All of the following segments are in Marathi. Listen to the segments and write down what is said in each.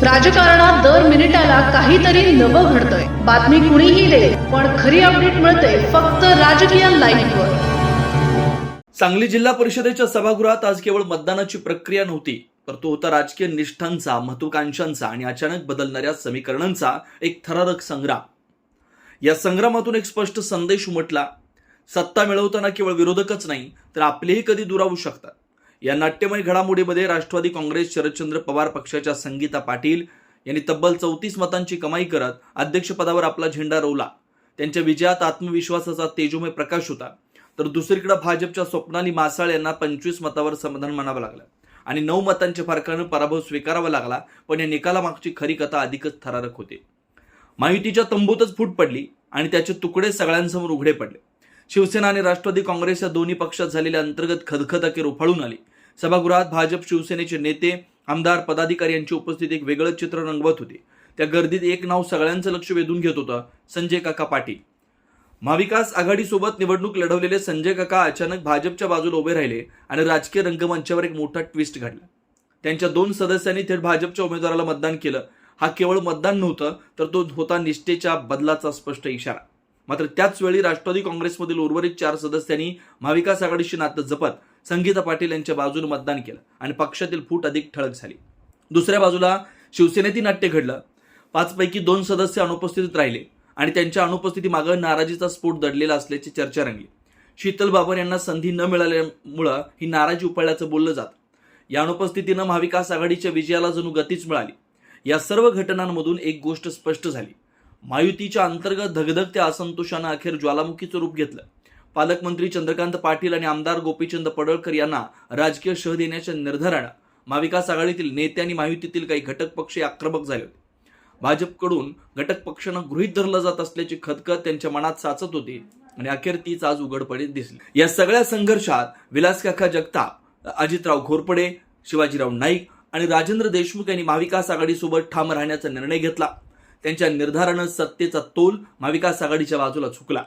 राजकारणात दर मिनिटाला काहीतरी नवं घडतंय. बातमी कुणीही दे, पण खरी अपडेट मिळते फक्त राजकीय लाईव्हवर. सांगली जिल्हा परिषदेच्या सभागृहात आज केवळ मतदानाची प्रक्रिया नव्हती, तर तो होता राजकीय निष्ठांचा, महत्वाकांक्षांचा आणि अचानक बदलणाऱ्या समीकरणांचा एक थरारक संग्राम. या संग्रामातून एक स्पष्ट संदेश उमटला: सत्ता मिळवताना केवळ विरोधकच नाही, तर आपलेही कधी दुरावू शकतात. या नाट्यमय घडामोडीमध्ये राष्ट्रवादी काँग्रेस शरदचंद्र पवार पक्षाच्या संगीता पाटील यांनी तब्बल 34 मतांची कमाई करत अध्यक्षपदावर आपला झेंडा रोवला. त्यांच्या विजयात आत्मविश्वासाचा तेजोमय प्रकाश होता. तर दुसरीकडे भाजपच्या स्वप्नाली मासाळ यांना 25 मतावर समाधान मानावं लागलं आणि 9 मतांच्या फरकानं पराभव स्वीकारावा लागला. पण या निकालामागची खरी कथा अधिकच थरारक होती. महायुतीच्या तंबूतच फूट पडली आणि त्याचे तुकडे सगळ्यांसमोर उघडे पडले. शिवसेना आणि राष्ट्रवादी काँग्रेस या दोन्ही पक्षात झालेल्या अंतर्गत खदखद अखेर उफाळून आली. सभागृहात भाजप शिवसेनेचे नेते, आमदार, पदाधिकारी यांची उपस्थिती एक वेगळंच चित्र रंगवत होती. त्या गर्दीत एक नाव सगळ्यांचं लक्ष वेधून घेत होतं: संजय काका पाटील. महाविकास आघाडीसोबत निवडणूक लढवलेले संजय काका अचानक भाजपच्या बाजूला उभे राहिले आणि राजकीय रंगमंचावर एक मोठा ट्विस्ट घडला. त्यांच्या 2 सदस्यांनी थेट भाजपच्या उमेदवाराला मतदान केलं. हा केवळ मतदान नव्हतं, तर तो होता निष्ठेच्या बदलाचा स्पष्ट इशारा. मात्र त्याच वेळी राष्ट्रवादी काँग्रेसमधील उर्वरित 4 सदस्यांनी महाविकास आघाडीशी नातं जपत संगीता पाटील यांच्या बाजूने मतदान केलं आणि पक्षातील फूट अधिक ठळक झाली. दुसऱ्या बाजूला शिवसेनेतील नाट्य घडलं. 5 पैकी 2 सदस्य अनुपस्थित राहिले आणि त्यांच्या अनुपस्थितीमागे नाराजीचा स्फोट दडलेला असल्याची चर्चा रंगली. शीतल बाबर यांना संधी न मिळाल्यामुळं ही नाराजी उपळल्याचं बोललं जातं. या अनुपस्थितीनं महाविकास आघाडीच्या विजयाला जणू गतीच मिळाली. या सर्व घटनांमधून एक गोष्ट स्पष्ट झाली: महायुतीच्या अंतर्गत धगधगत्या असंतोषानं अखेर ज्वालामुखीचं रूप घेतलं. पालकमंत्री चंद्रकांत पाटील आणि आमदार गोपीचंद पडळकर यांना राजकीय शह देण्याच्या निर्धारानं महाविकास आघाडीतील नेते आणि महायुतीतील काही घटक पक्ष आक्रमक झाले होते. भाजपकडून घटक पक्षांना गृहीत धरलं जात असल्याची खदखद त्यांच्या मनात साचत होती आणि अखेर तीच आज उघडपणे दिसली. या सगळ्या संघर्षात विलासकाका जगताप, अजितराव घोरपडे, शिवाजीराव नाईक आणि राजेंद्र देशमुख यांनी महाविकास आघाडीसोबत ठाम राहण्याचा निर्णय घेतला. त्यांच्या निर्धारानं सत्तेचा तोल महाविकास आघाडीच्या बाजूला झुकला.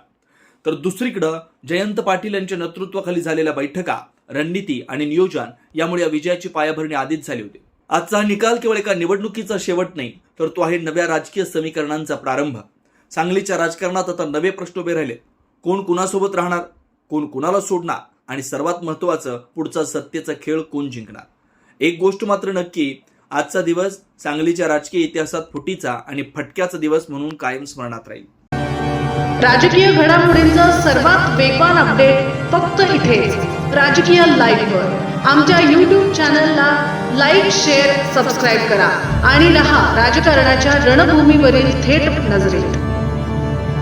तर दुसरीकडे जयंत पाटील यांच्या नेतृत्वाखाली झालेल्या बैठका, रणनीती आणि नियोजन यामुळे या विजयाची पायाभरणी आधीच झाली होती. आजचा निकाल केवळ एका निवडणुकीचा शेवट नाही, तर तो आहे नव्या राजकीय समीकरणांचा प्रारंभ. सांगलीच्या राजकारणात आता नवे प्रश्न उभे राहिले: कोण कुणासोबत राहणार, कोण कुणाला सोडणार आणि सर्वात महत्वाचं, पुढचा सत्तेचा खेळ कोण जिंकणार. एक गोष्ट मात्र नक्की: आजचा दिवस सांगलीच्या राजकीय इतिहासात फुटीचा आणि फटक्याचा दिवस म्हणून कायम स्मरणात राहील. राजकीय घडामोडींचं सर्वात वेगवान अपडेट फक्त इथेच राजकीय लाईव्हवर. आमच्या YouTube चॅनलला लाईक, शेअर, सबस्क्राईब करा आणि रहा राजकारणाच्या रणभूमीवरील थेट नजरेत.